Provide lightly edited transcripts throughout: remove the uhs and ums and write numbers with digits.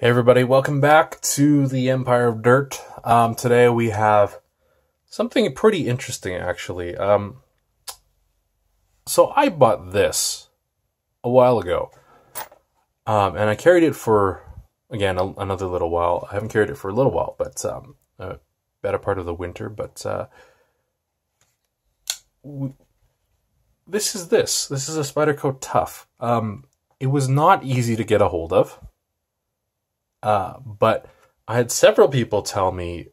Hey everybody, welcome back to the Empire of Dirt. Today we have something pretty interesting actually. So I bought this a while ago, and I carried it for, again, another little while. I haven't carried it for a little while, but a better part of the winter, but this is a Spyderco Tuff. It was not easy to get a hold of. But I had several people tell me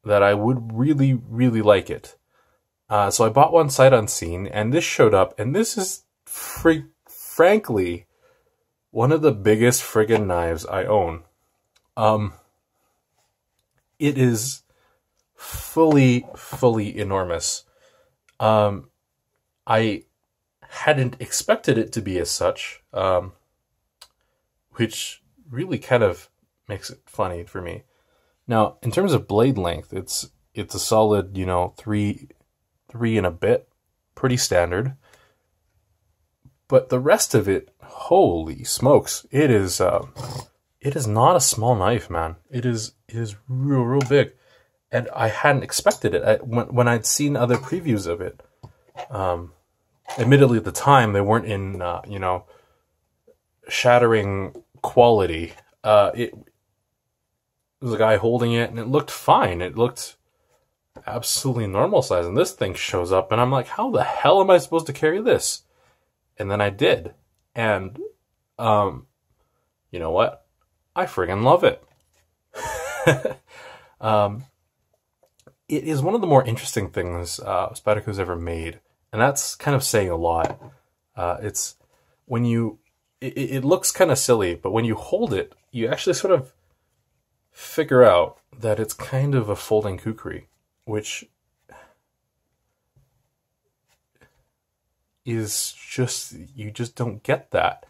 that I would really, really like it. So I bought one sight unseen, and this showed up, and this is, frankly, one of the biggest friggin' knives I own. It is fully enormous. I hadn't expected it to be as such, which really kind of makes it funny for me. Now, in terms of blade length, it's a solid, three and a bit, pretty standard. But the rest of it, holy smokes, it is not a small knife, man. It is real big, and I hadn't expected it. When I'd seen other previews of it, admittedly at the time they weren't in shattering quality. It was a guy holding it, and it looked fine. It looked absolutely normal size, and this thing shows up, and I'm like, how the hell am I supposed to carry this? And then I did, and you know what? I friggin' love it. It is one of the more interesting things Spyderco's ever made, and that's kind of saying a lot. It's when you, it looks kind of silly, but when you hold it, you actually sort of figure out that it's kind of a folding kukri, which is just, you just don't get that.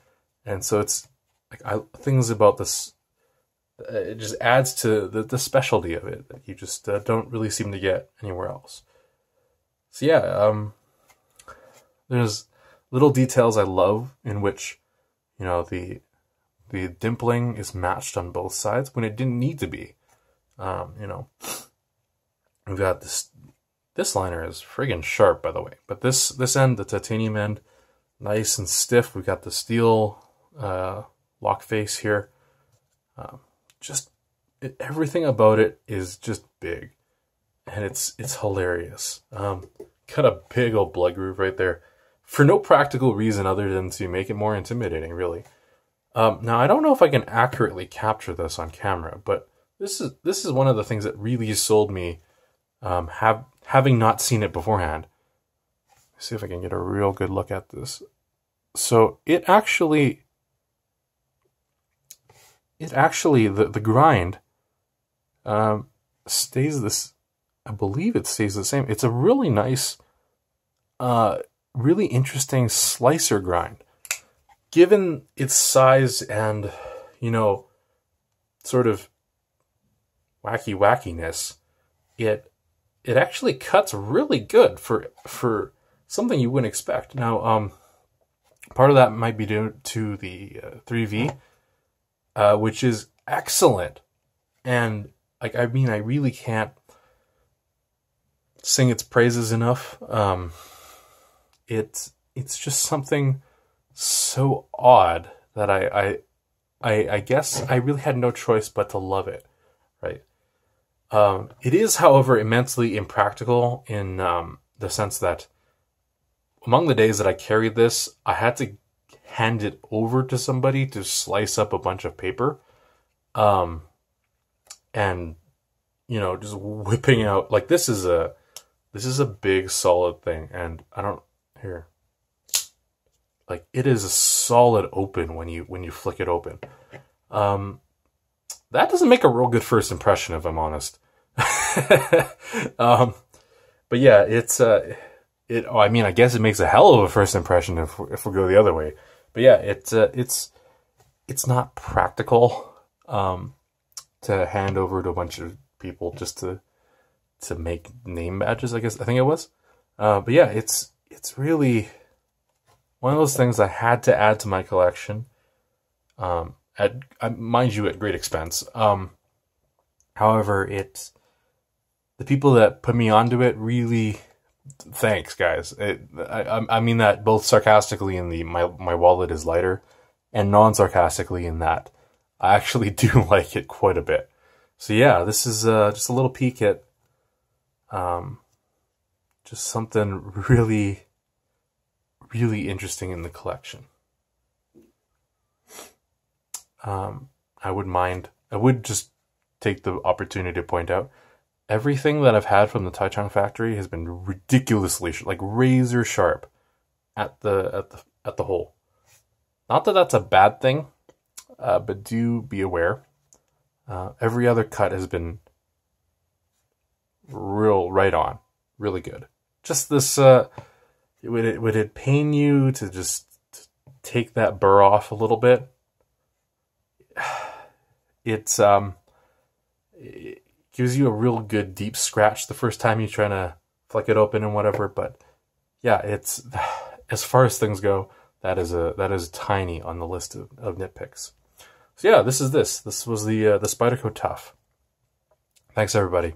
And so it's like, things about this, it just adds to the specialty of it that you just don't really seem to get anywhere else. So yeah, there's little details I love in which, the dimpling is matched on both sides when it didn't need to be. We've got this liner is friggin' sharp, by the way, but this end, the titanium end, nice and stiff. We've got the steel lock face here. Everything about it is just big, and it's hilarious. Got a big old blood groove right there for no practical reason other than to make it more intimidating, really. Now, I don't know if I can accurately capture this on camera, but this is one of the things that really sold me, having not seen it beforehand. Let's see if I can get a real good look at this. So it actually, the grind stays this, I believe it stays the same. It's a really nice, really interesting slicer grind. Given its size and, sort of wackiness, it actually cuts really good for something you wouldn't expect. Now, part of that might be due to the 3V, which is excellent. And, I really can't sing its praises enough. It's just something so odd that I guess I really had no choice but to love it, right? It is, however, immensely impractical in the sense that among the days that I carried this, I had to hand it over to somebody to slice up a bunch of paper, and just whipping out, like, this is a big solid thing, and like, it is a solid open when you flick it open. That doesn't make a real good first impression, if I'm honest. But yeah, I guess it makes a hell of a first impression if we go the other way. But yeah, it's not practical to hand over to a bunch of people just to make name badges, I think it was. But yeah, it's really one of those things I had to add to my collection. at mind you, at great expense. However, the people that put me onto it really, thanks, guys. I mean that both sarcastically in the my wallet is lighter, and non-sarcastically in that I actually do like it quite a bit. So yeah, this is just a little peek at just something really, really interesting in the collection. I would just take the opportunity to point out, everything that I've had from the Taichung factory has been ridiculously, like razor sharp at the hole. Not that that's a bad thing, but do be aware. Every other cut has been right on, really good. Just this, would it pain you to just take that burr off a little bit? It gives you a real good deep scratch the first time you're trying to flick it open and whatever. But yeah, it's, as far as things go, that is tiny on the list of nitpicks. So yeah, this was the Spyderco Tuff. Thanks everybody.